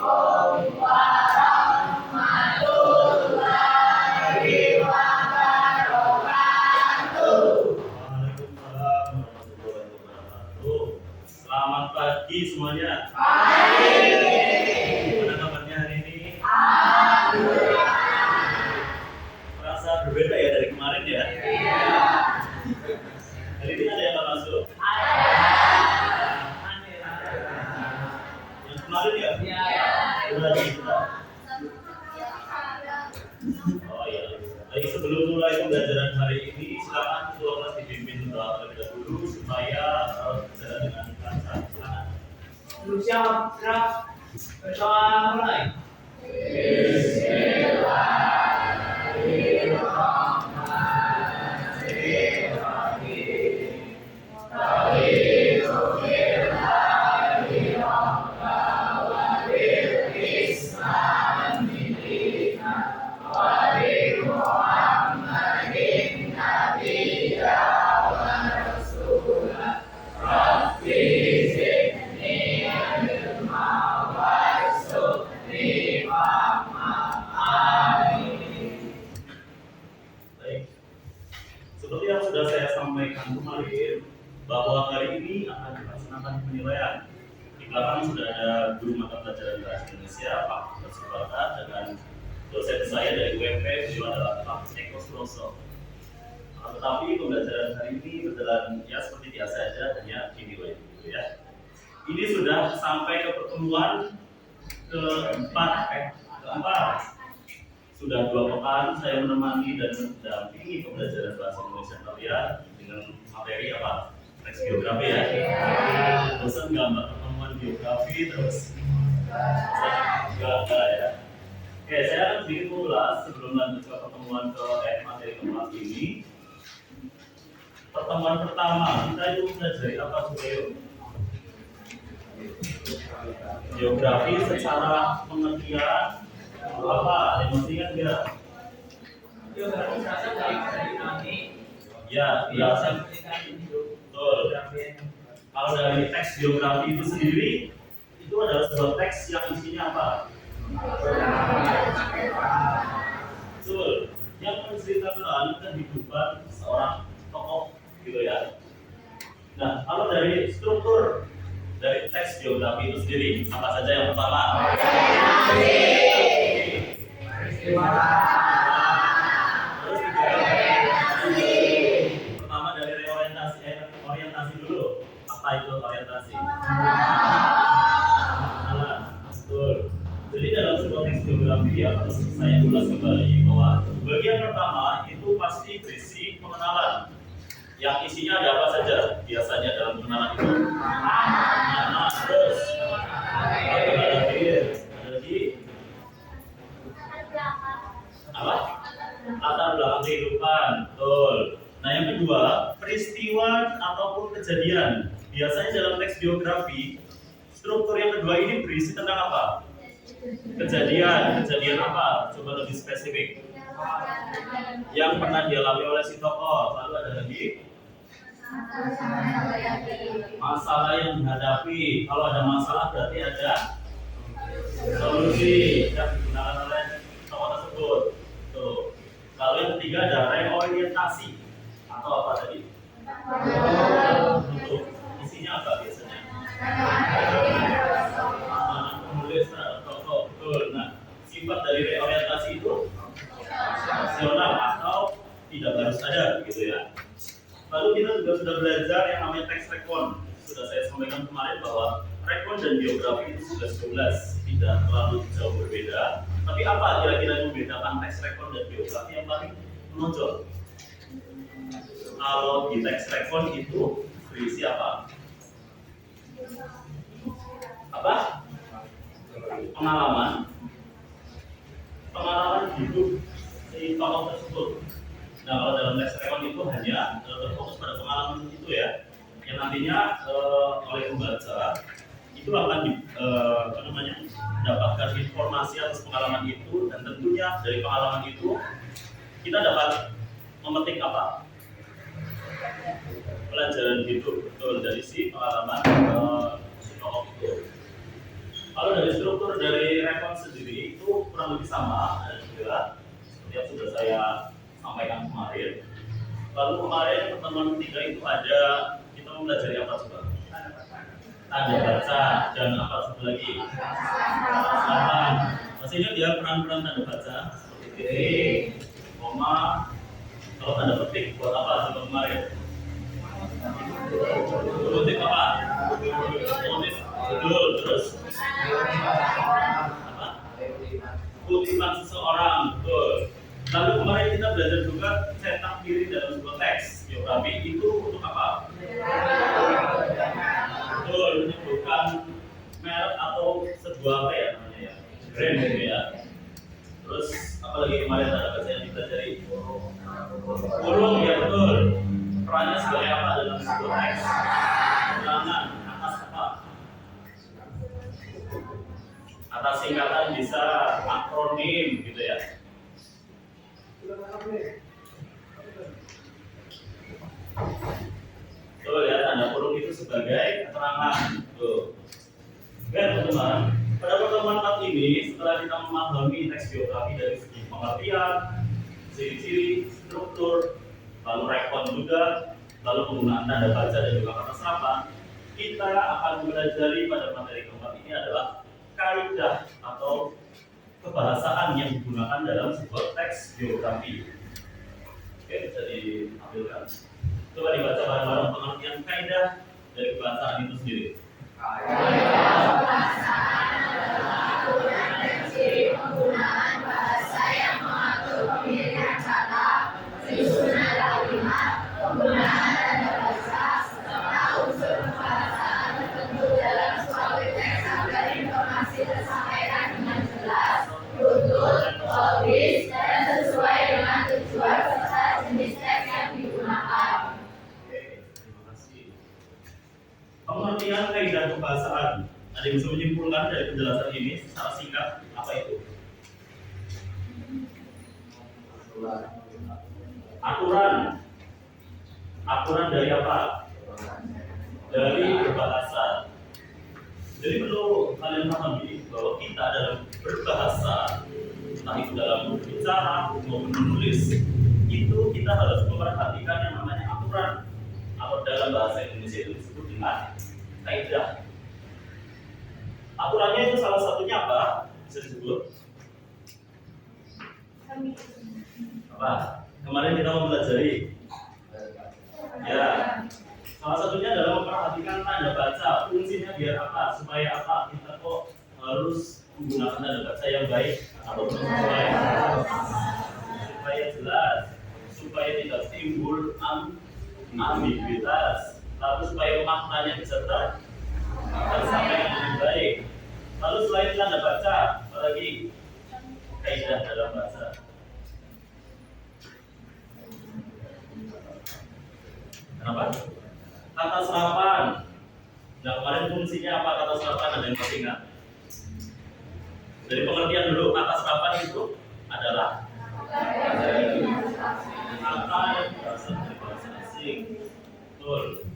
Waalaikumsalam warahmatullahi wabarakatuh. Selamat pagi semuanya. Gimana kabarnya hari ini? Merasa berbeda ya dari kemarin ya? Hari ini ada yang nggak masuk? Yang kemarin ya? Udah ada kita. Oh iya. Baik, sebelum mulai pembelajaran hari ini, silakan ketua kelas dipimpin terlebih dahulu supaya berjalan dengan lancar. Silakan. Siap, gerak. Berdoa mulai. Baik. Seperti yang sudah saya sampaikan kemarin, bahwa hari ini akan dilaksanakan penilaian. Di belakang sudah ada guru mata pelajaran bahasa Indonesia, Pak Subrata, dengan dosen saya dari UMP, beliau adalah Pak Eko Suroso. Tetapi pembelajaran hari ini berjalan ya seperti biasa saja, hanya dinilai gitu ya. Ini sudah sampai ke pertemuan keempat. Sudah 2 pekan saya menemani dan mendampingi pembelajaran bahasa Indonesia kalian dengan materi apa? Teks geografi ya. Bosan gambar pertemuan geografi terus. Enggak ya. Oke, saya akan sedikit mengulas sebelum lanjut ke pertemuan materi keempat ini. Pertemuan pertama kita itu mempelajari apa juga yuk? Geografi secara pengertian apa? Yang masih ingat nggak? Geografi berasal dari nami. Ya, biasa. Betul. Kalau dari teks geografi itu sendiri, itu adalah sebuah teks yang isinya apa? Betul. Yang menceritakan kehidupan seorang tokoh, gitu ya. Nah, kalau dari struktur dari teks geografi itu sendiri, apa saja yang pertama? Terus pertama dari orientasi dulu. Apa itu orientasi? Pengenalan. Betul. Jadi dalam sebuah teks geografi ya harus saya ulas kembali bahwa bagian pertama itu pasti berisi pengenalan. Yang isinya ada apa saja biasanya dalam pengenalan itu? Nama, terus ada lagi apa? Latar belakang kehidupan, betul. Nah yang kedua, peristiwa ataupun kejadian. Biasanya dalam teks biografi, struktur yang kedua ini berisi tentang apa? Kejadian apa? Coba lebih spesifik. Yang pernah dialami oleh si tokoh. Lalu ada lagi masalah yang dihadapi. Kalau ada masalah berarti ada solusi yang digunakan oleh tokoh tersebut. Tuh. Lalu yang ketiga ada reorientasi atau apa tadi? Untuk isinya apa biasanya? Menulis tokoh, betul. Nah, sifat dari reorientasi itu rasional atau tidak harus ada, gitu ya. Lalu kita juga sudah belajar yang namanya teks rekon. Sudah saya sampaikan kemarin bahwa rekon dan biografi itu sudah 11, tidak terlalu jauh berbeda. Tapi apa kira-kira yang membedakan teks rekon dan biografi yang paling menonjol? Kalau di teks rekon itu berisi apa? Pengalaman hidup si tokoh tersebut. Nah, kalau dalam teks rekon itu hanya terfokus pada pengalaman itu ya, yang nantinya oleh pembaca itu akan mendapatkan informasi atas pengalaman itu, dan tentunya dari pengalaman itu kita dapat memetik apa? Pelajaran hidup, betul, dari si pengalaman si tokoh itu. Kalau dari struktur dari respon sendiri itu kurang lebih sama, ada juga seperti yang sudah saya sampaikan kemarin. Lalu kemarin pertemuan ketiga itu ada kita mempelajari apa coba? Tanda baca dan apa satu lagi? Harapan. Masih ingat ya peran-peran tanda baca seperti titik, koma. Kalau tanda petik buat apa coba kemarin? Kutip apa? Kutip judul, terus apa? Kutipan seseorang, betul. Lalu kemarin kita belajar juga cetak diri dalam sebuah teks geografi itu untuk apa? Betul, menyebutkan merek atau sebuah apa ya namanya ya, brand gitu ya. Terus apa lagi kemarin tanda baca yang dipelajari? Kurung, ya betul. Perannya sebagai apa dalam sebuah teks? Ulangan atas apa? Atas singkatan bisa akronim gitu ya. Tuh ya, tanda kurung itu sebagai keterangan. Tuh. Oke teman-teman, pada pertemuan 4 ini setelah kita memahami teks geografi dari segi pengertian, ciri-ciri, struktur, lalu respon juga, lalu penggunaan tanda baca dan juga kata serapan, kita akan mempelajari pada materi keempat ini adalah kaidah atau kebahasaan yang digunakan dalam sebuah teks geografi. Oke, bisa ditampilkan. Coba dibaca bareng-bareng pengertian kaidah dari kebahasaan itu sendiri. Kaidah kebahasaan adalah aturan dan ciri penggunaan bahasa yang mengatur pemilihan kata, susunan kalimat, penggunaan tanda baca, serta unsur kebahasaan tertentu dalam suatu teks agar informasi tersampaikan dengan jelas, utuh, logis, dan sesuai dengan tujuan serta jenis teks yang digunakan. Terima kasih. Pengertian kaidah kebahasaan. Ada yang bisa menyimpulkan dari penjelasan ini secara singkat apa itu? Aturan. Aturan dari apa? Dari berbahasa. Jadi perlu kalian pahami bahwa kita dalam berbahasa, entah itu dalam berbicara maupun menulis, itu kita harus memperhatikan yang namanya aturan. Atau dalam bahasa Indonesia itu disebut dengan kaidah. Aturannya itu salah satunya apa? Bisa disebut apa? Kemarin kita mempelajari. Ya, salah satunya adalah memperhatikan tanda baca. Fungsinya biar apa? Supaya apa? Kita kok harus menggunakan tanda baca yang baik atau sesuai, supaya jelas, supaya tidak timbul ambiguitas, lalu supaya maknanya bisa tersampaikan dengan baik. Lalu selain tanda baca, apa lagi kaidah dalam bahasa? Kenapa? Kata serapan. Nah kemarin fungsinya apa kata serapan? Ada yang masih ingat? Dari pengertian dulu, kata serapan itu adalah kata yang berasal dari bahasa asing. Betul.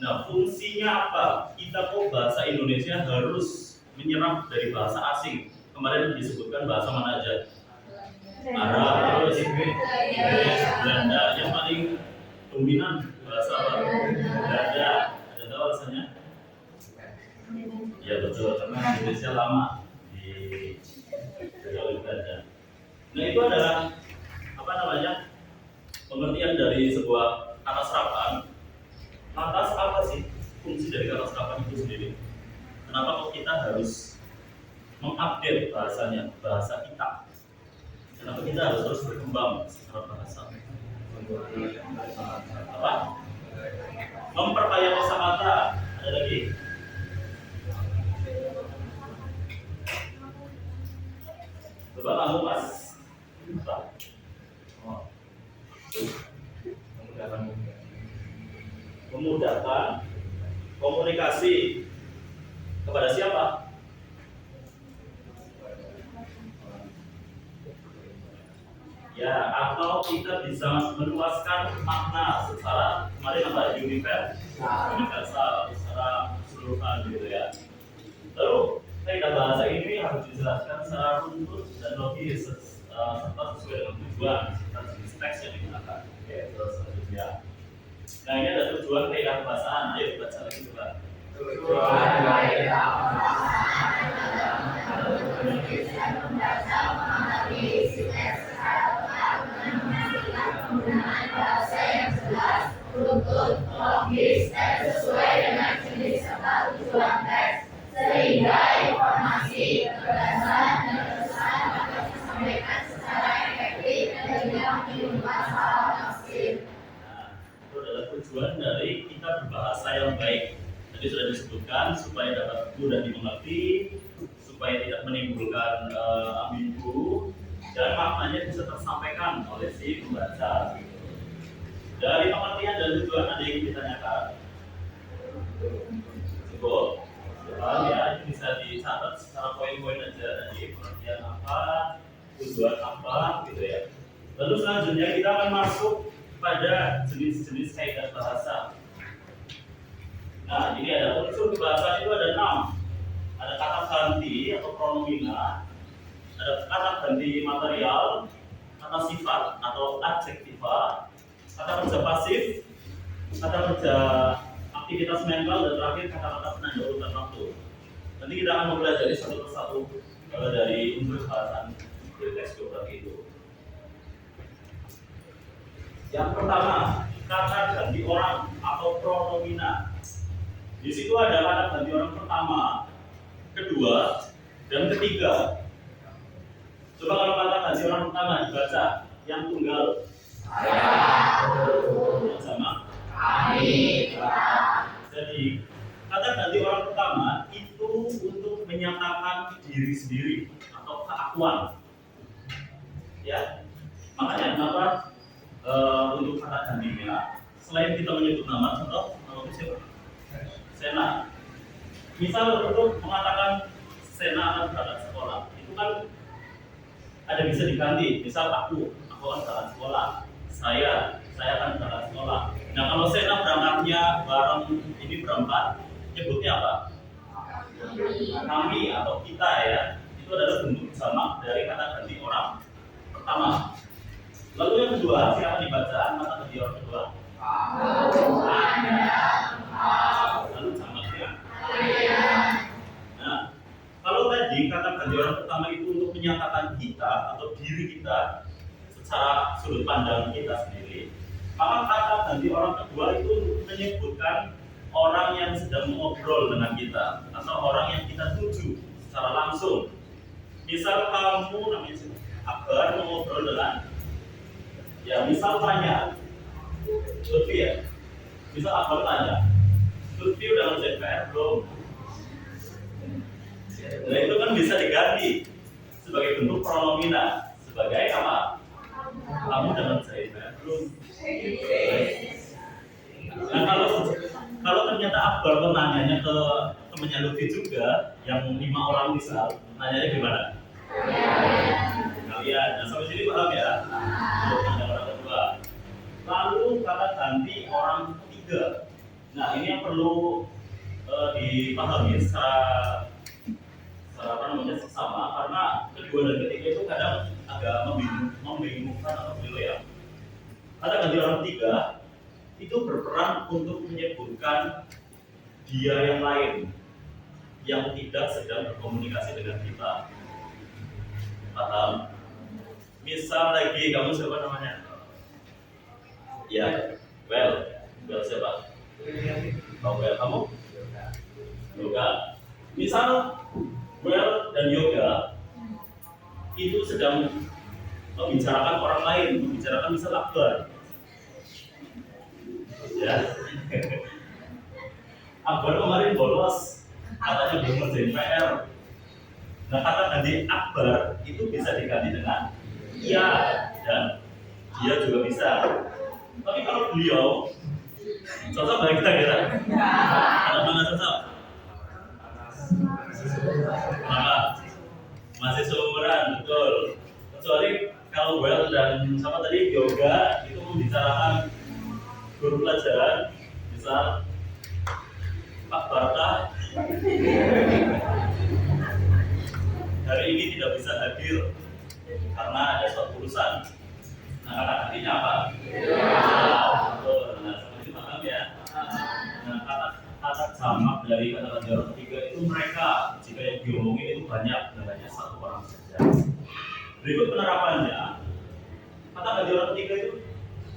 Nah fungsinya apa? Kita kok bahasa Indonesia harus menyerap dari bahasa asing. Kemarin disebutkan bahasa mana aja? Arab, terus Inggris, Belanda. Yang paling dominan bahasa apa? Belanda. Ada tahu alasannya? Ya betul, karena Indonesia lama di Belanda. Nah itu adalah apa namanya? Pengertian dari sebuah kata serapan. Lantas apa sih fungsi dari kata serapan itu sendiri? Kenapa kok kita harus mengupdate bahasanya, bahasa kita? Kenapa kita harus terus berkembang secara bahasa? Apa? Memperkaya kosakata. Ada lagi? Coba kamu mas. Oh. Memudahkan komunikasi kepada siapa? Ya, atau kita bisa meluaskan makna secara kemarin apa? Universal secara keseluruhan gitu ya. Lalu kaidah bahasa ini harus dijelaskan secara runtut dan logis serta sesuai dengan tujuan serta jenis teks yang digunakan. Oke, terus selanjutnya. Nah, ini ada tujuan kaidah kebahasaan. Ayo baca lagi coba. Tujuan kaidah kebahasaan adalah menulis dan membaca memahami isi teks secara tepat dengan memastikan penggunaan bahasa yang jelas, runtut, logis, dan sesuai dengan jenis serta tujuan teks, sehingga informasi, gagasan, dan pesan dapat disampaikan secara efektif dan tidak menimbulkan salah tafsir. Nah, itu adalah tujuan dari kita berbahasa yang baik. Tadi sudah disebutkan supaya dapat mudah dimengerti, supaya tidak menimbulkan ambigu, dan maknanya bisa tersampaikan oleh si pembaca. Dari pengertian dan tujuan ada yang ditanyakan. Cukup. Ya, ini bisa dicatat secara poin-poin aja tadi pengertian apa, tujuan apa, gitu ya. Lalu selanjutnya kita akan masuk pada jenis-jenis kaidah bahasa. Nah, ini ada unsur bahasa itu ada 6. Ada kata ganti atau pronomina, ada kata ganti material, kata sifat atau adjektiva, kata kerja pasif, kata kerja aktivitas mental, dan terakhir kata-kata penanda urutan waktu. Nanti kita akan mempelajari satu persatu dari unsur bahasan dari teks geografi itu. Yang pertama, kata ganti orang atau pronomina. Di situ ada kata ganti orang pertama, kedua, dan ketiga. Coba kalau kata ganti orang pertama dibaca, yang tunggal. Yang sama. Jadi kata ganti orang pertama itu untuk menyatakan diri sendiri atau keakuan. Ya, makanya kenapa untuk kata gantinya selain kita menyebut nama, contoh nama siapa? Sena. Misal untuk mengatakan Sena akan berangkat sekolah, itu kan ada bisa diganti. Misal aku akan berangkat sekolah. Saya akan berangkat sekolah. Nah, kalau Sena berangkatnya bareng ini berempat, nyebutnya apa? Kami atau kita ya. Itu adalah bentuk jamak dari kata ganti orang pertama. Lalu yang kedua, siapa dibaca kata ganti orang kedua? Lalu jamaknya? Nah, kalau tadi kata ganti orang pertama itu untuk menyatakan kita atau diri kita secara sudut pandang kita sendiri, maka kata ganti orang kedua itu menyebutkan orang yang sedang mengobrol dengan kita atau orang yang kita tuju secara langsung. Misal kamu namanya Akbar mengobrol dengan, ya misal tanya, Lutfi ya, misal Akbar tanya, Lutfi udah ngerjain PR belum? Nah itu kan bisa diganti sebagai bentuk pronomina, sebagai apa? Kamu udah ngerjain PR belum? Nah kalau ternyata Akbar nanyanya ke temennya Lutfi juga, yang 5 orang misal, nanyanya gimana? Kalian, nah sampai sini paham ya? Untuk tanya orang kedua. Lalu kata ganti orang ketiga. Nah ini yang perlu dipahami secara seksama, karena kedua dan ketiga itu kadang agak membingungkan atau keliru ya. Kata ganti orang ketiga itu berperan untuk menyebutkan dia yang lain yang tidak sedang berkomunikasi dengan kita. Paham? Misal lagi kamu siapa namanya? Ya, Well siapa? Oh, Well kamu? Yoga. Misal Well dan Yoga itu sedang membicarakan orang lain, membicarakan misal Akbar. Ya. Akbar kemarin bolos, katanya belum ngerjain PR. Nah kata ganti Akbar itu bisa diganti dengan iya dan dia juga bisa. Tapi kalau beliau cocok bagi kita kira? Ada mana cocok? Apa? Masih seumuran, betul. Kecuali kalau Well dan sama tadi Yoga itu membicarakan guru pelajaran, misal Pak Barta. hari ini tidak bisa hadir karena ada suatu urusan. Nah, kata gantinya apa? Betul. Nah, seperti paham ya. Nah, kata jamak dari kata jarak ketiga itu mereka. Jika yang diomongin itu banyak, dan hanya satu orang saja. Berikut penerapannya. Kata ganti orang ketiga itu,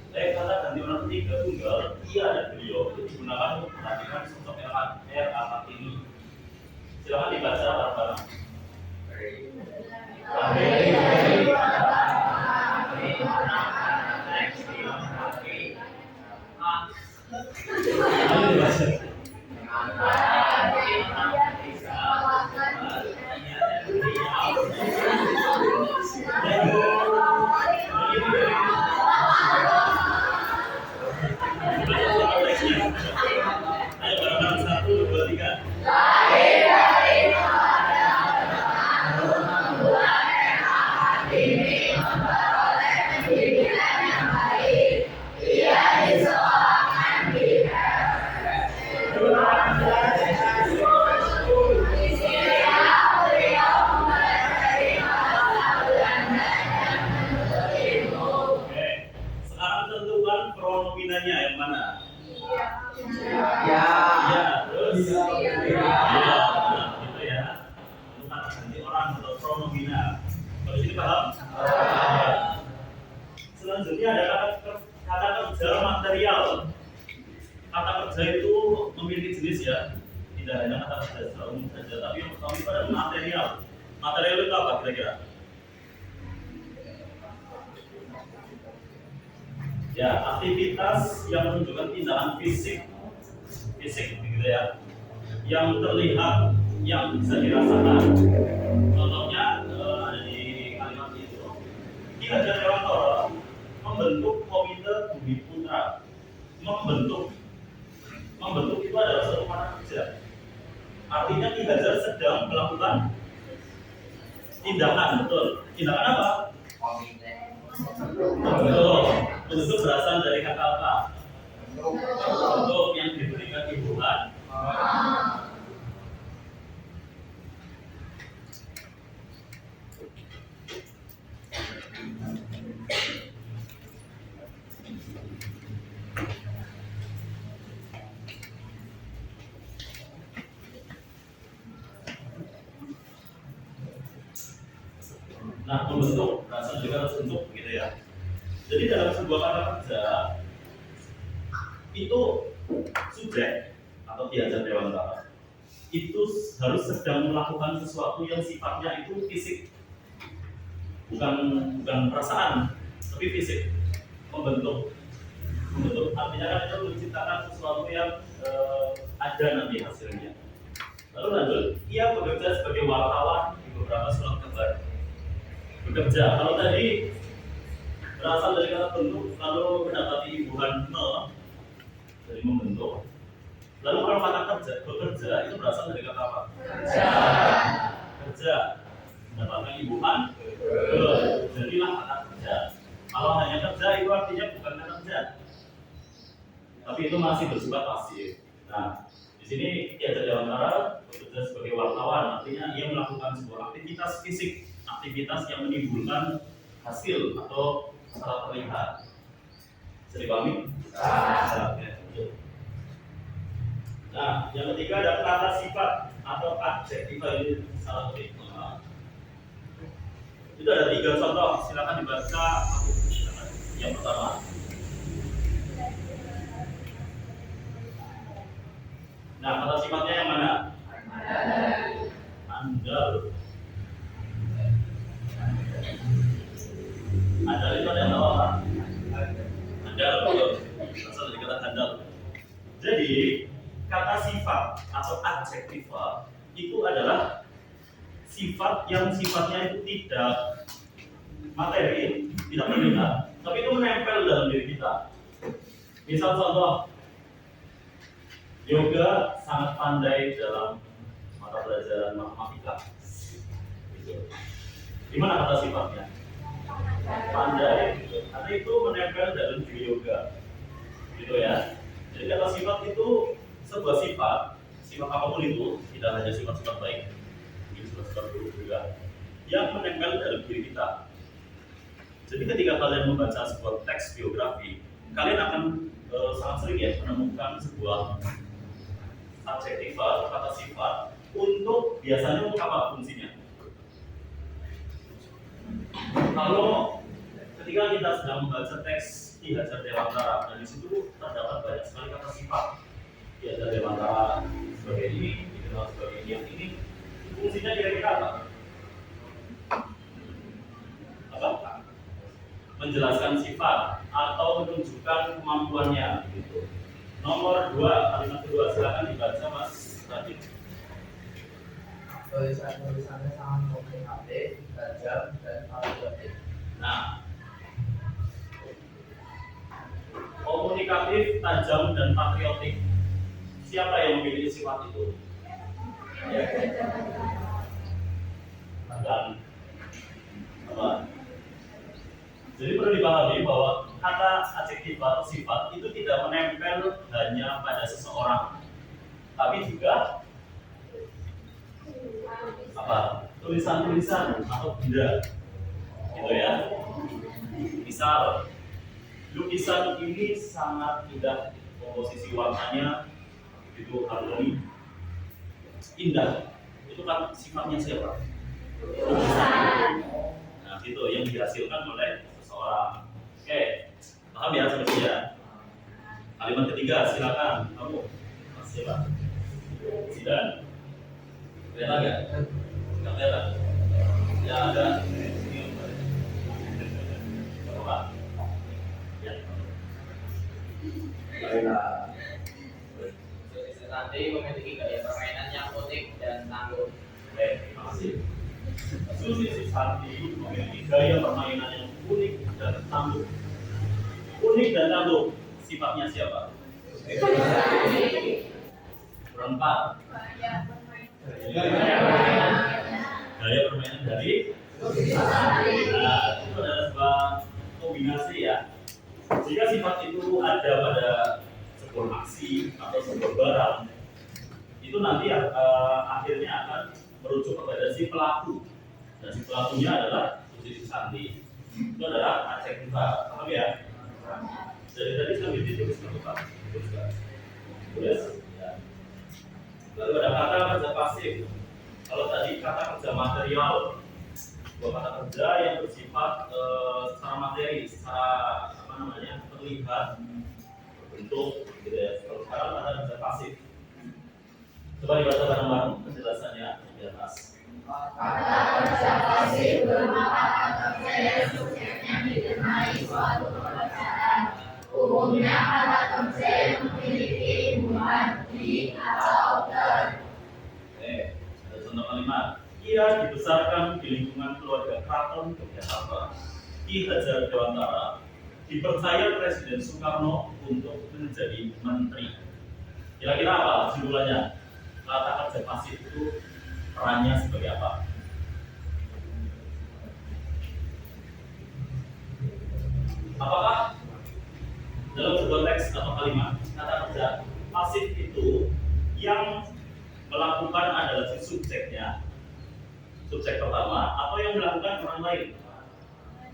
kata ganti orang ketiga tunggal, ia dan beliau itu digunakan untuk menartikan sosok RAT ini. Silakan dibaca bareng-bareng. Ayo dibaca. Ayo bareng-bareng 1, 2, 3. Oke, sekarang tentukan pronominanya yang mana? Ya, terus nah, gitu ya. Untuk kata ganti orang atau pronomina. Kalau di sini paham? Selanjutnya ada kata kerja material. Kata kerja itu memiliki jenis ya. Tidak hanya kata kerja secara umum saja, tapi yang pertama itu ada material. Material itu apa kira-kira? Ya, aktivitas yang menunjukkan tindakan fisik begitu ya, yang terlihat, yang bisa dirasakan. Contohnya ada di kalimat itu, Ki Hajar Dewantara membentuk Komite Bumi Putra. Membentuk itu adalah suatu kata kerja. Artinya Ki Hajar sedang melakukan tindakan, betul. Tindakan apa? Betul. Bentuk berasal dari kata apa? Bentuk yang diberikan imbuhan. Nah, membentuk berasal dari kata bentuk begitu ya. Jadi dalam sebuah kata kerja itu subjek atau Ki Hajar Dewantara itu harus sedang melakukan sesuatu yang sifatnya itu fisik, bukan perasaan, tapi fisik. Membentuk artinya kan itu menciptakan sesuatu yang ada nanti hasilnya. Lalu lanjut, ia bekerja sebagai wartawan di beberapa surat kabar. Bekerja, kalau tadi berasal dari kata bentuk, lalu mendapati imbuhan dari membentuk. Lalu kalau kata bekerja itu berasal dari kata apa? Kerja. Mendapatkan imbuhan jadilah kata kerja. Kalau hanya kerja itu artinya bukan kata kerja, tapi itu masih bersifat pasif. Nah, di sini Ki Hajar Dewantara bekerja sebagai wartawan, artinya ia melakukan sebuah aktivitas fisik, aktivitas yang menimbulkan hasil atau secara terlihat. Bisa dipahami? Nah, yang ketiga ada kata sifat atau adjektif. Ini salah satu itu ada 3 contoh. Silakan dibaca. Yang pertama, nah kata sifatnya yang mana? Andal. Andal itu ada yang tahu apa? Andal, betul. Berasal dari kata andal. Jadi kata sifat atau adjektif itu adalah sifat yang sifatnya itu tidak materi, tidak terlihat, tapi itu menempel dalam diri kita. Misal contoh, Yoga sangat pandai dalam mata pelajaran matematika. Gitu. Di mana kata sifatnya? Pandai. Karena itu menempel dalam diri Yoga. Gitu ya. Jadi kata sifat itu sebuah sifat apapun itu, tidak hanya sifat-sifat baik, mungkin sifat-sifat buruk juga. yang menempel dalam diri kita. Jadi ketika kalian membaca sebuah teks biografi, kalian akan sangat sering ya menemukan sebuah adjektif atau kata sifat untuk biasanya untuk apa fungsinya? Kalau ketika kita sedang membaca teks Ki Hajar Dewantara, dan di situ terdapat banyak sekali kata sifat. Ki Hajar Dewantara sebagai ini, dikenal sebagai ini, yang ini fungsinya kira-kira apa? Apa? Menjelaskan sifat atau menunjukkan kemampuannya gitu. Nomor 2, kalimat kedua, silakan dibaca Mas Radit. Tulisan-tulisannya sangat komunikatif, tajam, dan patriotik. Nah, komunikatif, tajam, dan patriotik. Siapa yang memiliki sifat itu? Dan apa? Jadi perlu dipahami bahwa kata adjektif atau sifat itu tidak menempel hanya pada seseorang, tapi juga apa? Tulisan-tulisan atau benda, gitu ya. Misal, lukisan ini sangat indah, komposisi warnanya itu harmoni, indah. Itu kan sifatnya siapa? Lukisan. Nah, itu yang dihasilkan oleh seseorang. Oke, paham ya sampai sini ya? Kalimat ketiga, silakan kamu. Mas siapa? Zidan. Kelihatan nggak? Nggak kelihatan. Ya ada. Apa? Ya. Baiklah. Nanti memiliki gaya permainan yang unik dan tangguh. Oke, terima kasih. Susi Susanti memiliki gaya permainan yang unik dan tangguh. Unik dan tangguh, sifatnya siapa? Berempat. Gaya permainan dari nah, itu adalah sebuah kombinasi ya. Jika sifat itu ada pada sebuah aksi atau sebuah barang, itu nanti akhirnya akan merujuk kepada si pelaku, dan si pelakunya adalah Susi Susanti. Itu adalah adjektif, paham ya? Jadi tadi sambil ditulis apa? Tulis. Ya. Lalu ada kata kerja pasif. Kalau tadi kata kerja material, dua kata kerja yang bersifat secara materi, secara apa namanya terlihat, bentuk, gitu ya. Kalau sekarang kata kerja pasif. Coba dibaca bareng-bareng penjelasannya di atas. Kata kerja pasif berupa kata kerja yang subjeknya dikenai suatu pekerjaan. Umumnya kata kerja yang memiliki hubungan di atau ter. Oke, ada contoh kalimat. Ia dibesarkan di lingkungan keluarga keraton Yogyakarta. Ki Hajar Dewantara dipercaya Presiden Soekarno untuk menjadi menteri. Kira-kira apa kesimpulannya? Kata kerja pasif itu perannya sebagai apa? Apakah dalam sebuah teks atau kalimat kata kerja pasif itu yang melakukan adalah si subjeknya, subjek pertama, atau yang melakukan orang lain?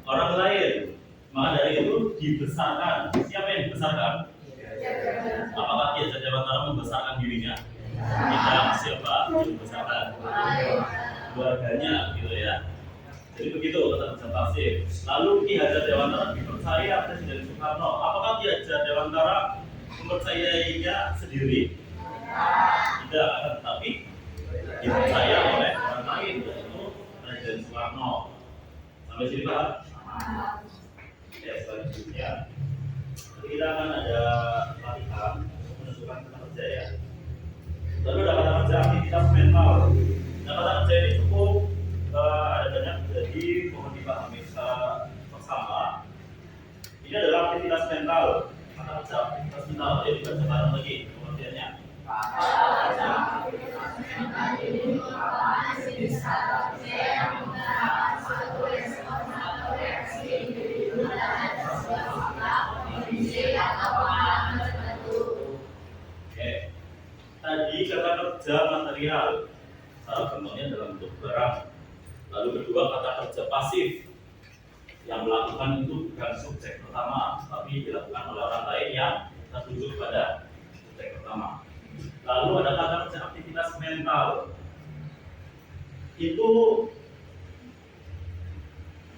Orang lain. Maka dari itu dibesarkan. Siapa yang dibesarkan? Apakah Ki Hajar Dewantara membesarkan dirinya? Tidak. Siapa yang membesarkan? Keluarganya, gitu ya. Jadi begitu kata kerja pasif. Lalu Ki Hajar Dewantara dipercaya Presiden Soekarno. Apakah Ki Hajar Dewantara mempercayainya sendiri? Tidak, akan tetapi dipercaya oleh orang lain, yaitu Presiden Soekarno. Sampai sini paham? Ya, selanjutnya kita akan ada latihan menentukan kata kerja ya. Lalu ada kata kerja aktivitas mental. Nah, kata kerja ini cukup ada banyak, jadi mohon dipahami secara bersama. Ini adalah aktivitas mental. Kata kerja aktivitas mental, ayo dibaca bareng lagi pengertiannya. Oke, tadi kata kerja material, salah contohnya dalam bentuk barang. Lalu kedua kerja pasif. Yang melakukan itu bukan subjek pertama, tapi dilakukan oleh orang lain yang tertuju pada subjek pertama. Lalu ada kata kerja aktivitas mental. Itu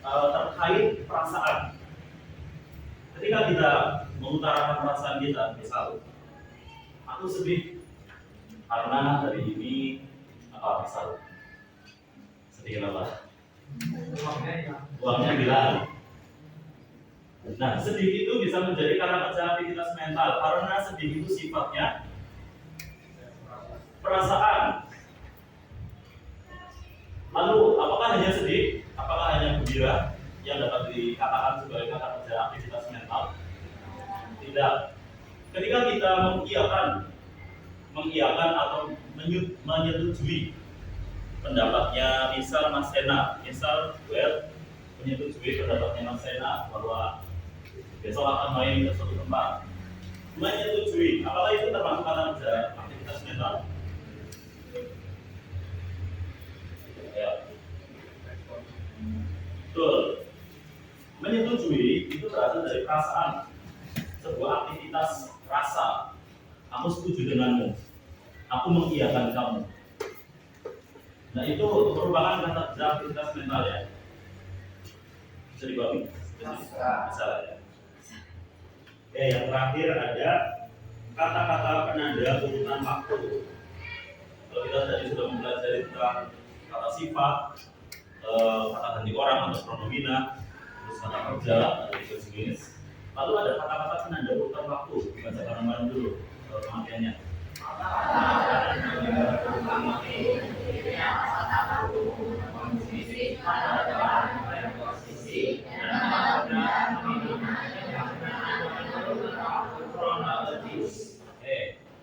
terkait perasaan. Ketika kita mengutarakan perasaan kita, misal aku sedih karena hari ini misal sedih kenapa? Uangnya hilang. Nah, sedih itu bisa menjadi karena kerja aktivitas mental karena sedih itu sifatnya perasaan. Lalu, apakah hanya sedih? Apakah hanya gembira yang dapat dikatakan sebagai kata kerja aktivitas mental? Tidak. Ketika kita mengiyakan atau menyetujui pendapatnya, misal Mas Sena, menyetujui pendapatnya Mas Sena bahwa besok akan main ke suatu tempat. Menyetujui, apakah itu termasuk kata kerja aktivitas mental? Ya. Betul. Menyetujui itu berasal dari perasaan, sebuah aktivitas rasa. Aku setuju denganmu, aku mengiyakan kamu. Nah, itu merupakan kata kerja aktivitas mental ya. Bisa dipahami? Bisa ya. Oke, yang terakhir ada kata-kata penanda urutan waktu. Kalau kita tadi sudah mempelajari tentang kata sifat, kata ganti orang atau pronomina, terus kata kerja atau jenis. Lalu ada kata-kata penanda urutan waktu. Baca bareng-bareng dulu pengertiannya.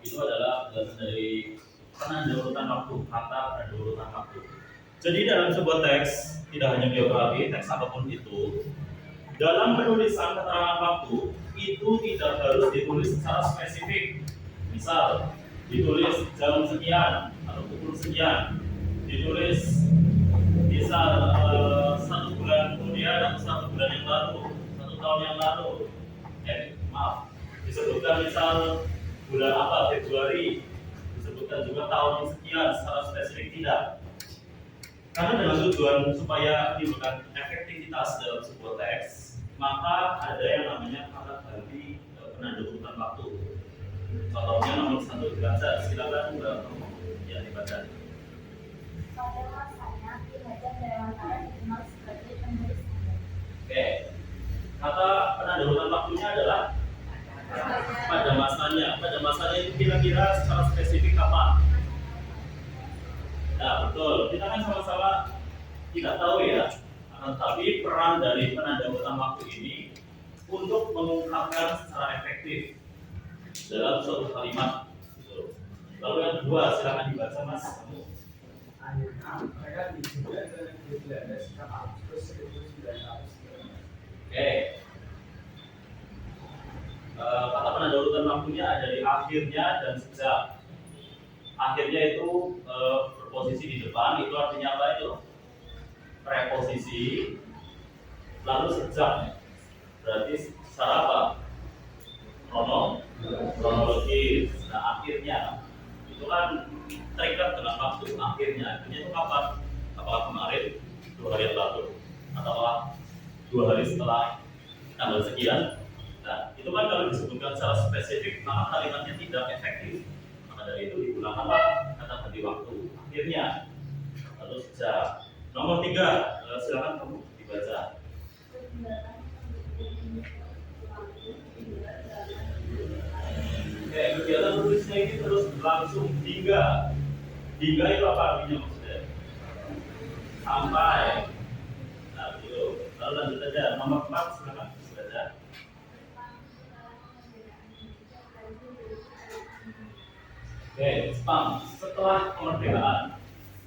Itu adalah penjelasan dari penanda urutan waktu, kata penanda urutan waktu. Jadi dalam sebuah teks, tidak hanya biografi, teks apapun itu, dalam penulisan keterangan waktu itu tidak harus ditulis secara spesifik. Misal, ditulis jam sekian atau pukul sekian, ditulis misal 1 bulan kemudian atau 1 bulan yang lalu, 1 tahun yang lalu. Disebutkan misal bulan apa, Februari, disebutkan juga tahun yang sekian secara spesifik, tidak. Karena dengan tujuan supaya menimbulkan efektivitas dalam sebuah teks, maka ada yang namanya kata ganti penanda urutan waktu. Contohnya nomor 1 dibaca, silakan ya dibaca. Pada masanya, Ki Hajar Dewantara dikenal sebagai penulis novel. Oke, kata penanda urutan waktunya adalah pada masanya. Pada masanya itu kira-kira secara spesifik kapan? Nah, betul. Kita kan sama-sama tidak tahu ya. Tetapi peran dari penanda urutan waktu ini untuk mengungkapkan secara efektif dalam suatu kalimat. Lalu yang kedua, silakan dibaca Mas. Akhirnya mereka dijual dengan Belanda sejak Agustus 1900. Oke. Kata penanda urutan waktunya ada di akhirnya dan sejak. Akhirnya itu berposisi di depan, itu artinya apa itu? Preposisi. Lalu sejak, berarti secara apa? Kronologis. Nah, akhirnya itu kan terikat dengan waktu. Akhirnya itu kapan? Apakah kemarin, 2 hari yang lalu, atau 2 hari setelah tanggal sekian? Nah, itu kan kalau disebutkan secara spesifik, maka kalimatnya tidak efektif. Maka dari itu digunakan apa? Kata ganti waktu. Akhirnya, lalu sejak. Nomor 3, silakan kamu dibaca. Oke, kegiatan tulisnya ini terus berlangsung hingga itu apa artinya maksudnya? Sampai. Nah, itu. Lalu lanjut aja. Nomor 4, silakan dibaca. Oke, Jepang. Setelah kemerdekaan.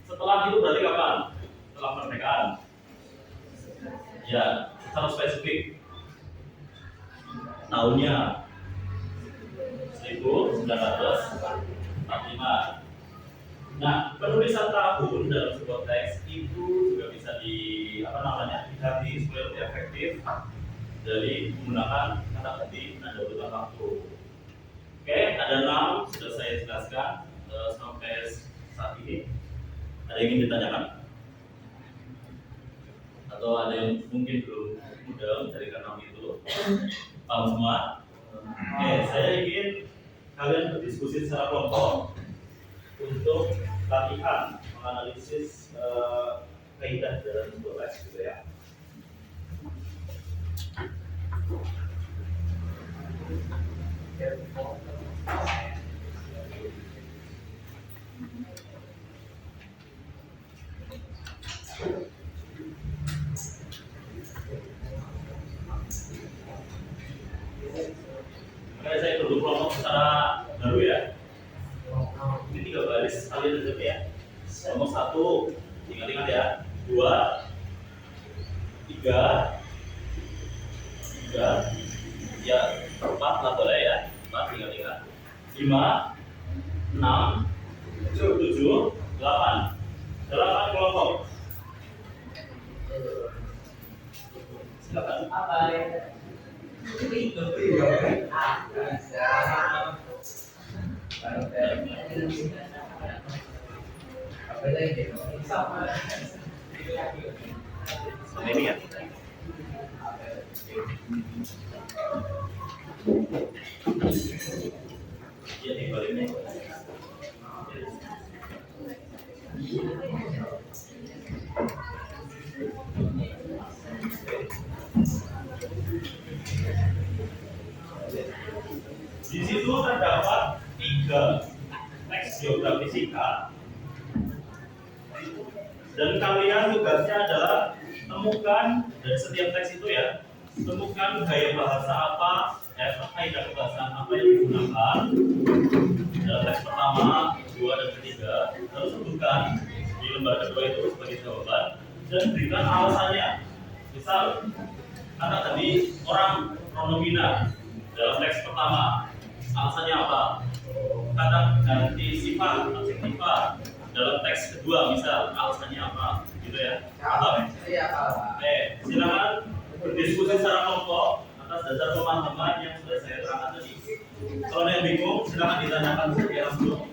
Setelah itu berarti kapan? Setelah kemerdekaan. Ya, secara spesifik. Tahunnya 1945. Nah, penulisan tahun dalam sebuah teks itu juga bisa bisa diganti supaya lebih efektif dari menggunakan kata ganti nada urutan waktu. Oke, ada 6 sudah saya jelaskan sampai saat ini. Ada yang ingin ditanyakan? Atau ada yang mungkin belum mudah mencarikan 6 itu? Paham semua? Oke, saya ingin kalian berdiskusi secara kelompok untuk latihan menganalisis kaidah dalam sebuah les gitu ya. Oke, saya dulu kelompok secara baru ya. Ini 3 baris kalian aja ya. Kelompok 1, ingat-ingat ya. 2, 3, ya 4 lah boleh ya. 4 ingat-ingat. 5, 6, 7, 8. 8 kelompok. Silakan. Apa ya? Ini ya. Ya, di balik ini. Di situ terdapat 3 teks geografi singkat, dan kalian tugasnya adalah temukan dari setiap teks itu ya, temukan gaya bahasa apa, kaidah kebahasaan apa yang digunakan dalam teks pertama, kedua, dan ketiga, lalu sebutkan di lembar kedua itu sebagai jawaban dan berikan alasannya. Misal kata tadi orang pronomina dalam teks pertama, alasannya apa? Kata ganti sifat adjektiva dalam teks kedua, misal alasannya apa? Gitu ya. Paham? Oke, silakan berdiskusi secara kelompok atas dasar pemahaman yang sudah saya terangkan tadi. Kalau ada yang bingung, silakan ditanyakan saja langsung.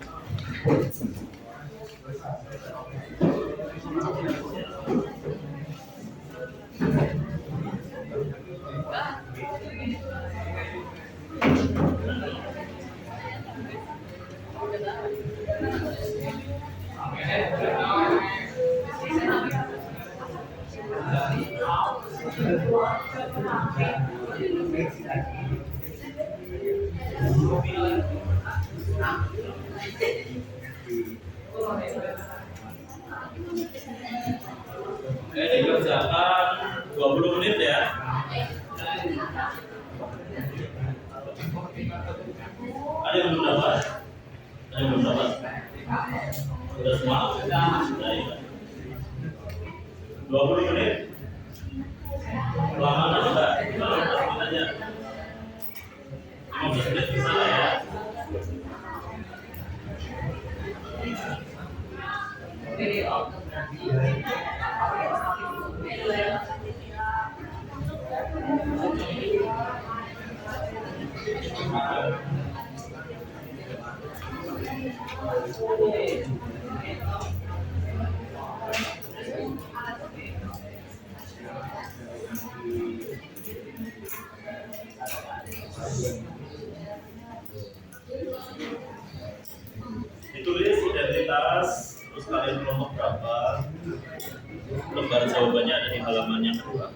Dikerjakan 20 menit ya. Ada yang belum dapat? Ada yang belum dapat? Sudah semua? Sudah ya. 20 menit. Lama atau enggak? Kalau 15 menit aja. 15 menit bisa lah ya. Ditulis identitas, terus kalian kelompok berapa, lembar jawabannya ada di halaman yang kedua.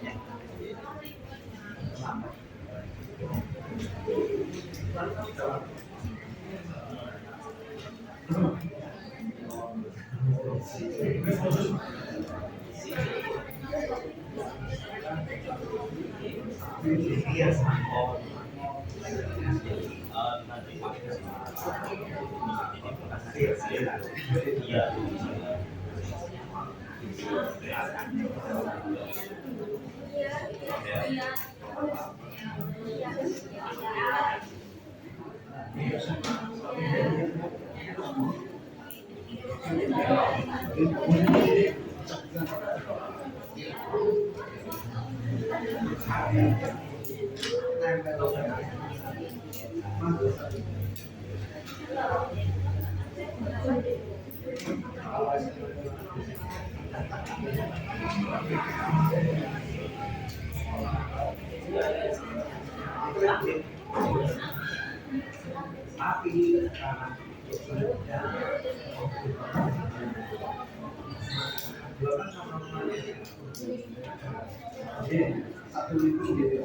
Satu itu jadi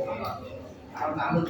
tahun-tahun.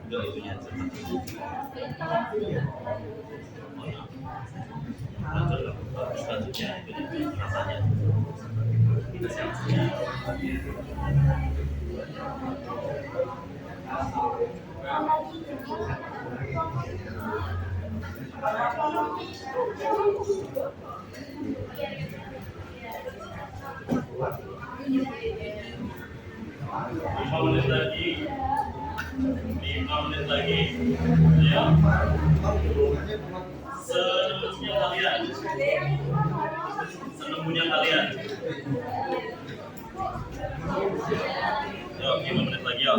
Udah itunya selanjutnya itu rasanya kita siapnya. Lima menit lagi, 5 menit lagi, ya. Senemunya kalian, senemunya kalian. Yo, 5 menit lagi yo.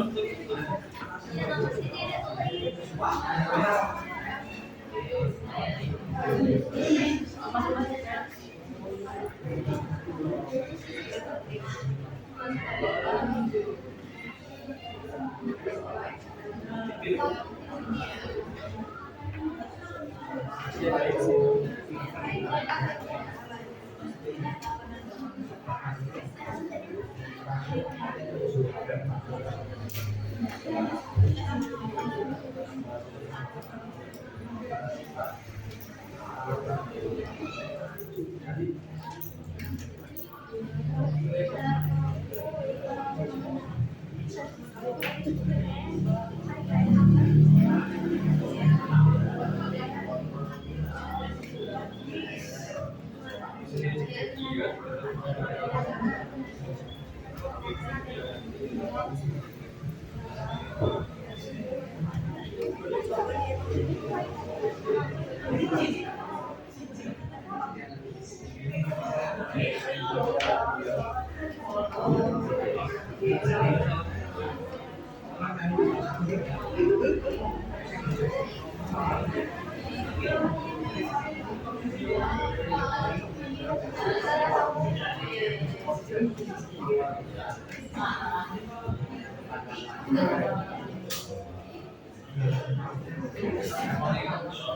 Tiga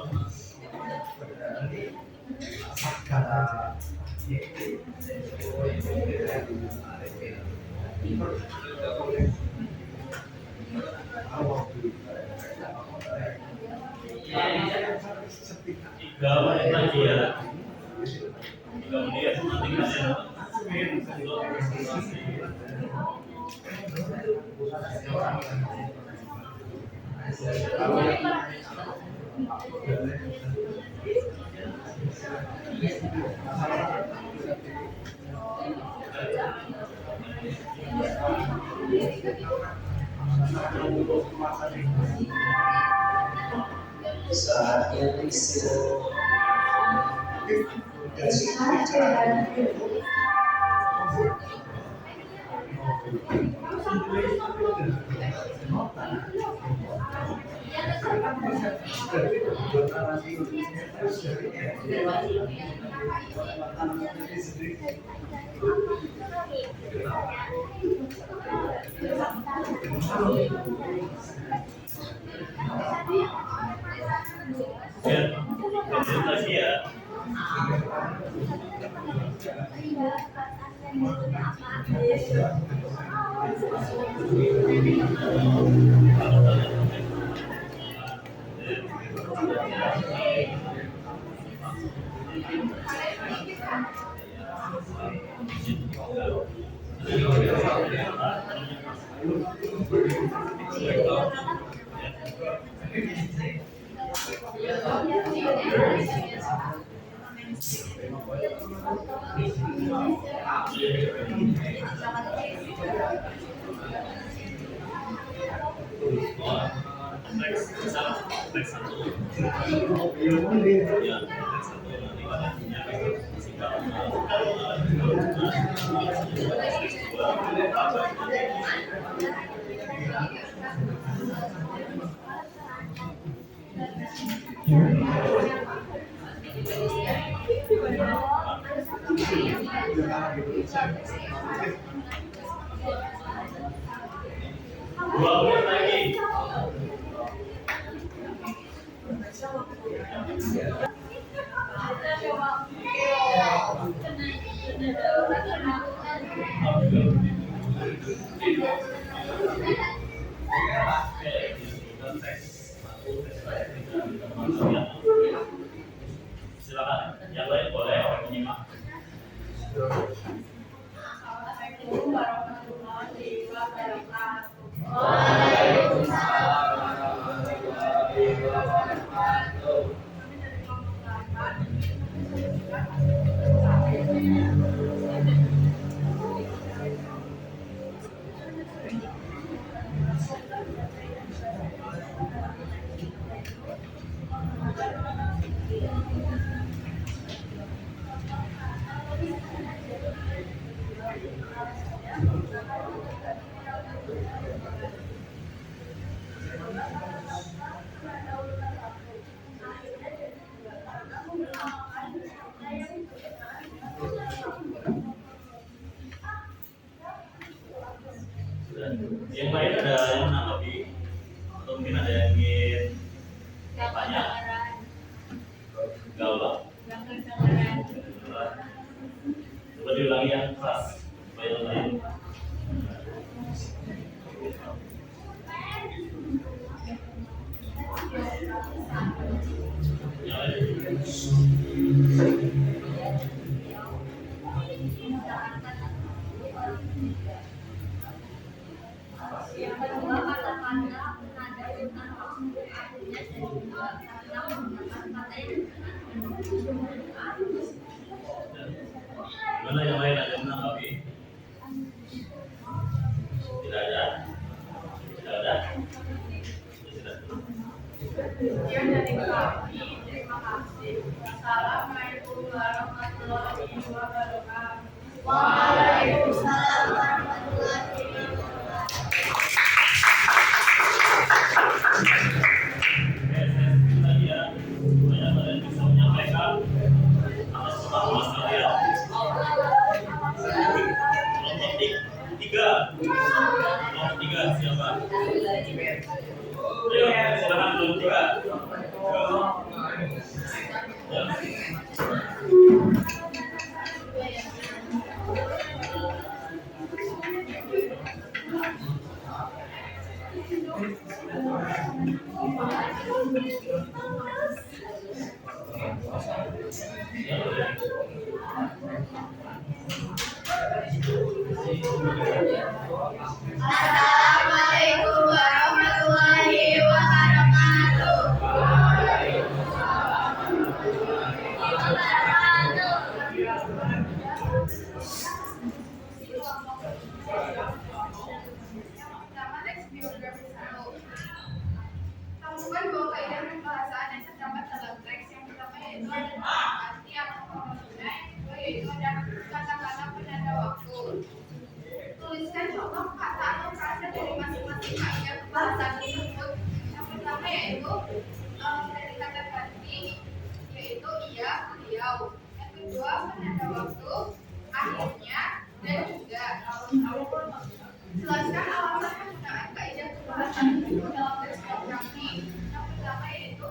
menit lagi ya. 3 menit nanti kalian untuk presentasi. Saatnya istirahat dan sudah bicara. Ya, presentasi ya. Dua menit lagi. Silakan, yang lain boleh menyimak. Assalamualaikum warahmatullahi wabarakatuh. Yang lain ada yang menanggapi atau mungkin ada yang ingin tanya? Enggak. Coba diulangi yang keras supaya yang lain. Yang lain. Yang kedua kata-kata nada dengan waktu artinya dan juga karena menggunakan kata yang Mana yang lain ada yang menanggapi? Tidak ada. Tidak ada. Tidak. Sekian dari kami. Terima kasih. Assalamualaikum warahmatullahi wabarakatuh. Waalaikumsalam warahmatullahi wabarakatuh. Lagi ya, supaya kalian bisa menyampaikan atas pemahaman kalian. Kelompok tiga siapa? Ayo, silakan kelompok 3. Assalamualaikum warahmatullahi wabarakatuh. Pertama, teks biografi 1. Sambungan dua kaidah pembahasan yang terdapat dalam teks. Yang pertama yaitu ada arti atau makna, yang kedua yaitu ada kata-kata penanda waktu. Tuliskan contoh kata atau frasa dari masing-masing kaidah pembahasan tersebut. Yang pertama yaitu dari kata ganti, yaitu iya, beliau. Yang kedua penanda waktu, akhirnya, dan juga. Jelaskan alasan penggunaan kaidah pembahasan tersebut dalam teks biografi. Yang pertama yaitu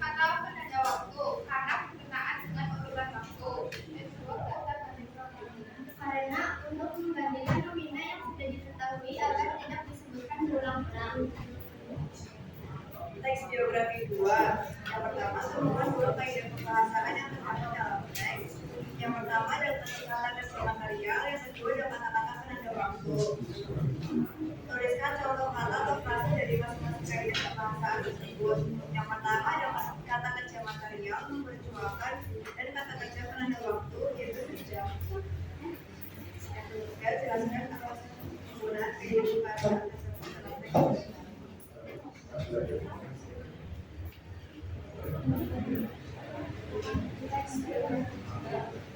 kata penanda waktu, karena penggunaan dengan urutan waktu. Yang kedua kata penanda waktu, Karena untuk membandingkan nomina yang sudah diketahui agar tidak disebutkan berulang-ulang. Teks biografi 2. Yang pertama, sambungan dua kaidah pembahasan yang terdapat dalam teks. Yang pertama adalah kata dan material, yang kedua adalah kata-kata penanda waktu. Tuliskan contoh kata atau frasa dari masing-masing kaidah pembahasan tersebut. Yang pertama adalah kata kerja material, memperjuangkan, dan kata kerja penanda waktu, yaitu kerja. Yang ketiga, jelaskan alasan penggunaan kaidah pembahasan tersebut dalam teks.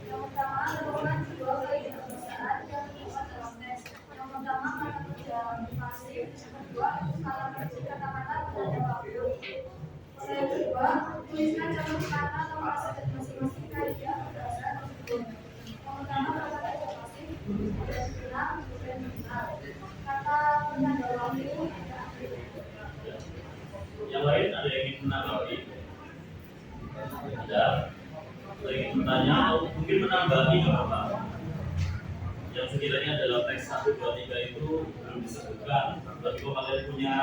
Yang pertama, merupakan dua kaidah pembahasan yang terdapat dalam teks. Yang pertama, kata kerja pasif. Yang kedua, kata kerja kata-kata penanda waktu. Yang kedua, tuliskan contoh kata atau frasa dari masing-masing kaidah pembahasan tersebut. Yang pertama, kata kerja pasif, dan bilang, dan benar. Kata penanda waktu. Yang lain ada yang ingin menanggapi? Ada? Ada yang ingin bertanya atau mungkin menambahi nggak apa-apa? Yang sekiranya dalam teks 1, 2, 3 itu belum disebutkan, tapi kalau kalian punya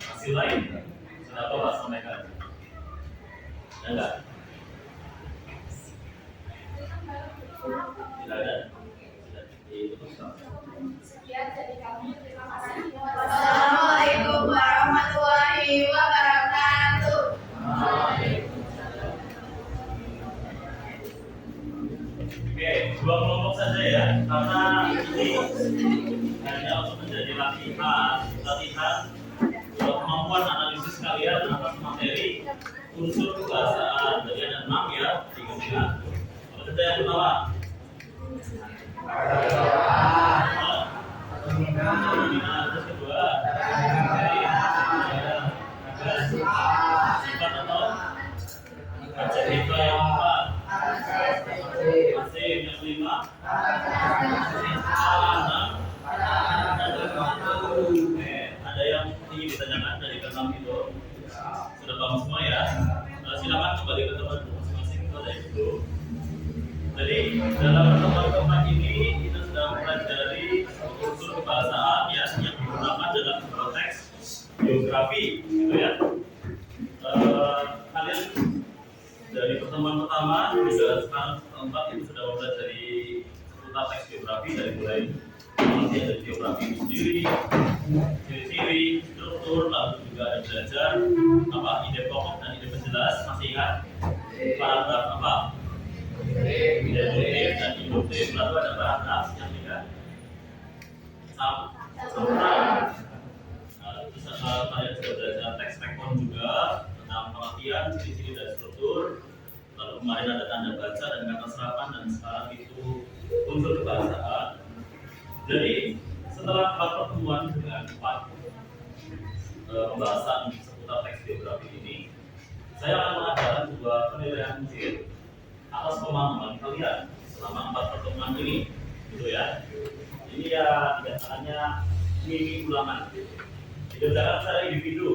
hasil lain, kenapa Pak sampaikan? Ada nggak? Tidak ada? Tidak. Diteruskan. Sekian dari kami. Terima kasih. Wassalamualaikum warahmatullahi wabarakatuh. Oke, 2 kelompok saja ya, karena ini hanya untuk menjadi latihan kemampuan analisis kalian atas materi unsur kebahasaan. Jadi ada 6 ya, 3. Apa saja yang pertama? Terus kedua, sifat atau adjektif yang keempat, masih yang kelima, ada yang ingin ditanyakan dari keenam itu? Sudah paham semua ya? Silakan kembali ke tempat masing-masing itu ada itu. Jadi dalam pertemuan keempat ini kita sudah mempelajari unsur kebahasaan ya yang digunakan dalam konteks biografi, gitu ya. Kalian dari pertemuan pertama hingga sekarang keempat itu sudah mempelajari seputar teks biografi dari mulai pengertian dari biografi itu sendiri, ciri-ciri, struktur, lalu juga ada belajar apa ide pokok dan ide penjelas. Masih ingat paragraf apa? Deduktif dan induktif. Lalu ada paragraf yang tiga sambungan. Terus kalian sudah belajar teks rekon juga tentang pengertian, ciri-ciri dan struktur. Lalu kemarin ada tanda baca dan kata serapan, dan sekarang itu unsur kebahasaan. Jadi setelah 4 pertemuan dengan 4 pembahasan seputar teks biografi ini, saya akan mengadakan sebuah penilaian ujian atas pemahaman kalian selama 4 pertemuan ini, gitu ya. Ini ya biasanya mini ulangan, dikerjakan secara individu.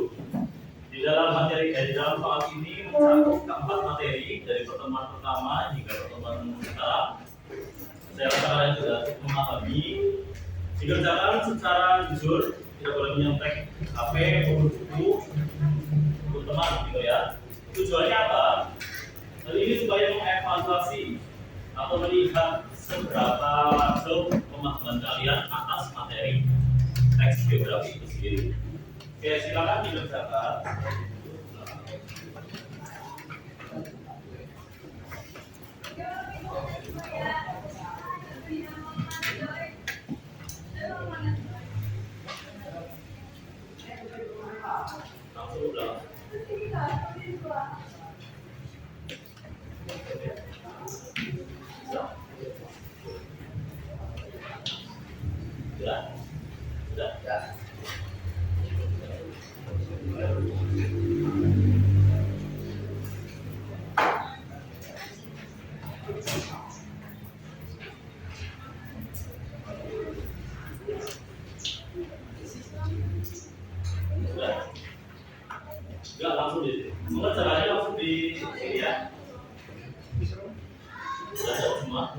Di Di dalam soal ini mencakup keempat materi dari pertemuan pertama hingga pertemuan sekarang. Saya rasa kalian sudah memahami. Dikerjakan secara jujur, tidak boleh menyontek HP, buku, teman gitu ya. Tujuannya apa? Hal ini supaya mengevaluasi atau melihat seberapa jauh pemahaman kalian atas materi teks geografi itu sendiri. Oke, silakan dikerjakan. Langsung ulang. Sudah? Sudah? Enggak langsung di semoga caranya langsung di sini ya. Sudah ada semua.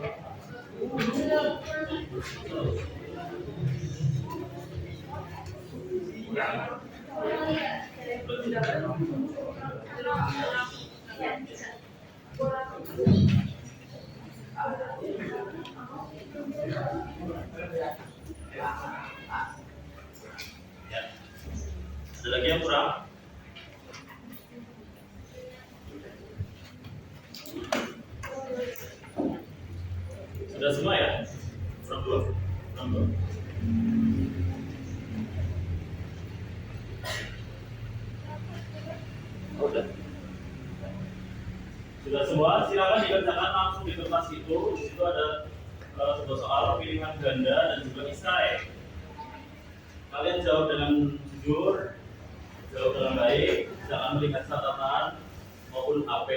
Ya. Ada lagi yang kurang? Sudah semua ya? Kurang dua? Kurang dua? Udah. Sudah semua, silakan dikerjakan langsung di kertas itu. Di situ ada sebuah soal pilihan ganda dan juga isai. Kalian jawab dengan jujur, jawab dengan baik, jangan melihat catatan maupun HP.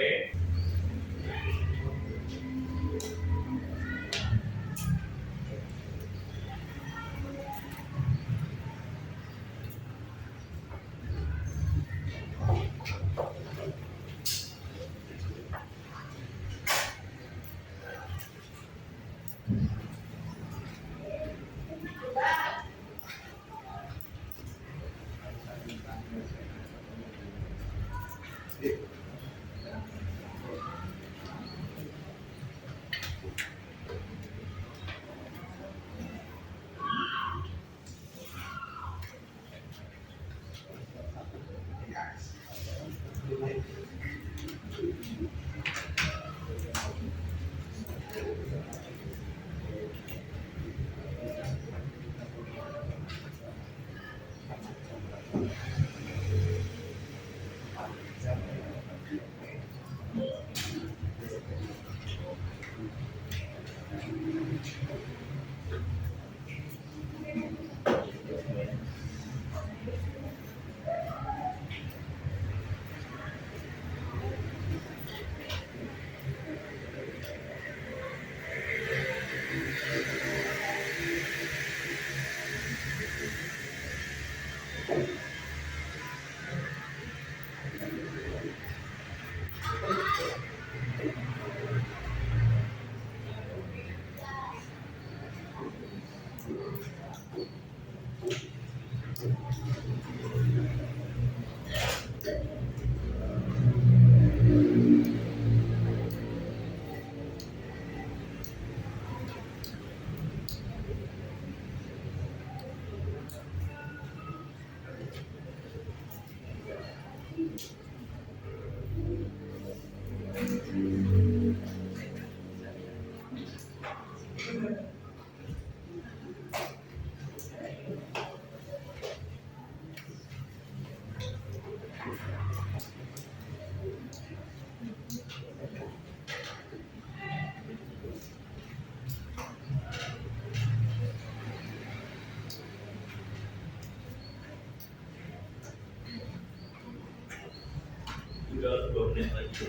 Tinggal 2 menit lagi.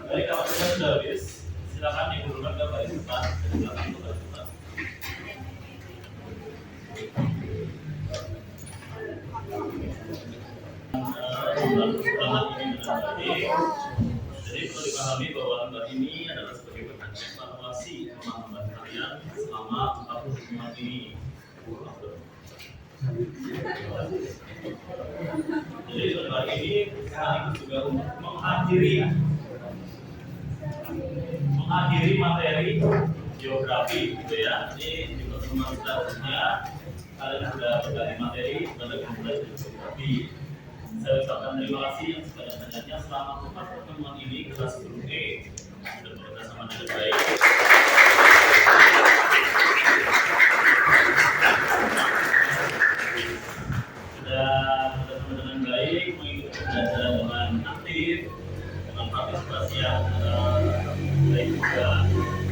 Baik, kalau kita sudah habis, silakan dikumpulkan ke baris depan. Silakan ke baris depan. Jadi perlu dipahami bahwa lembar ini adalah sebagai bahan evaluasi pemahaman kalian selama 45 menit ini. Jadi lembar ini sekaligus juga untuk mengakhiri materi geografi, gitu ya. Ini di pertemuan selanjutnya kalian sudah berganti materi, sudah belajar geografi. Saya ucapkan terima kasih yang sebanyak-banyaknya selama pertemuan ini kelas 10E sudah bekerja sama dengan baik. Sudah bekerja sama dengan baik, mengikuti pembelajaran dengan aktif, dengan partisipasi yang baik juga.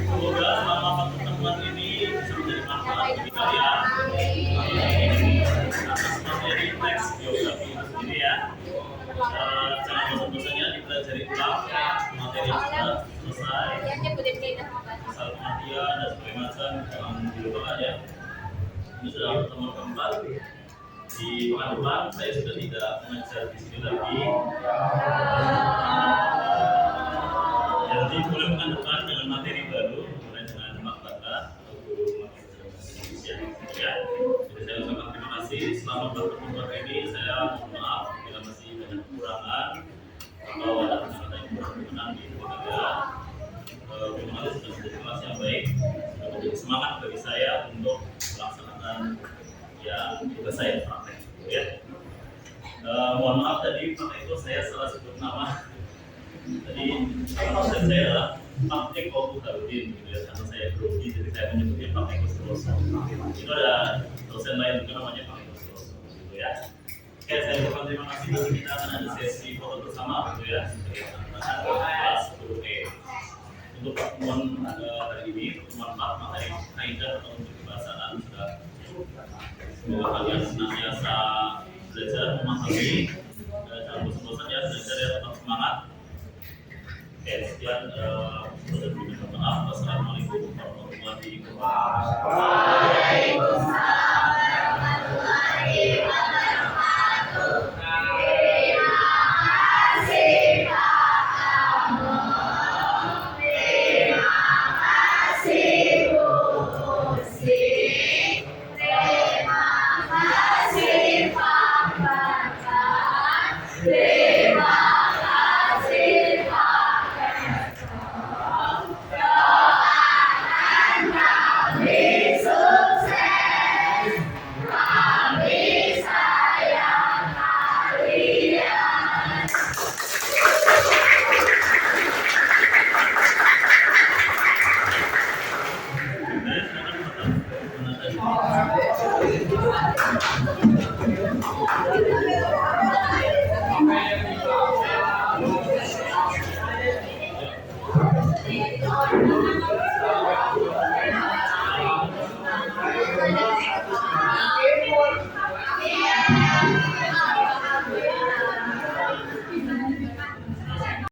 Semoga selama pertemuan ini bisa menjadi manfaat bagi kalian. Atas materi teks geografi itu sendiri ya. Jangan bosan-bosannya dipelajari ulang materi yang sudah selesai. Misal kematian dan sebagainya macam jangan dilupakan ya. Ini sudah pertemuan keempat. Di pekan depan saya sudah tidak mengajar di sini lagi. Jadi mulai pekan depan dengan materi baru, mulai dengan Mak Bakat atau guru materi Indonesia. Ya, jadi saya ucapkan terima kasih. Selama pertemuan ini saya mohon maaf bila masih banyak kekurangan atau ada kata-kata yang kurang berkenan di saya. Terima kasih sudah menjadi kelas yang baik, sudah menjadi semangat bagi saya untuk melaksanakan ya tugas saya praktek. Ya. Mohon maaf tadi Pak Eko saya salah sebut nama. Tadi dosen saya adalah Pak Eko Bukarudin, gitu ya, karena saya grogi jadi saya menyebutnya Pak Eko Suroso. Itu ada dosen lain juga namanya Pak Eko Suroso, gitu ya. Oke, saya ucapkan terima kasih. Nanti kita akan ada sesi foto bersama, gitu ya, sebagai kelas 10E. Untuk pertemuan hari ini, pertemuan 4 materi kaidah atau untuk kebahasaan sudah. Semoga kalian senantiasa belajar, memahami, jangan bosan-bosan ya, belajar ya, tetap semangat. Oke, sekian. Wassalamualaikum warahmatullahi wabarakatuh.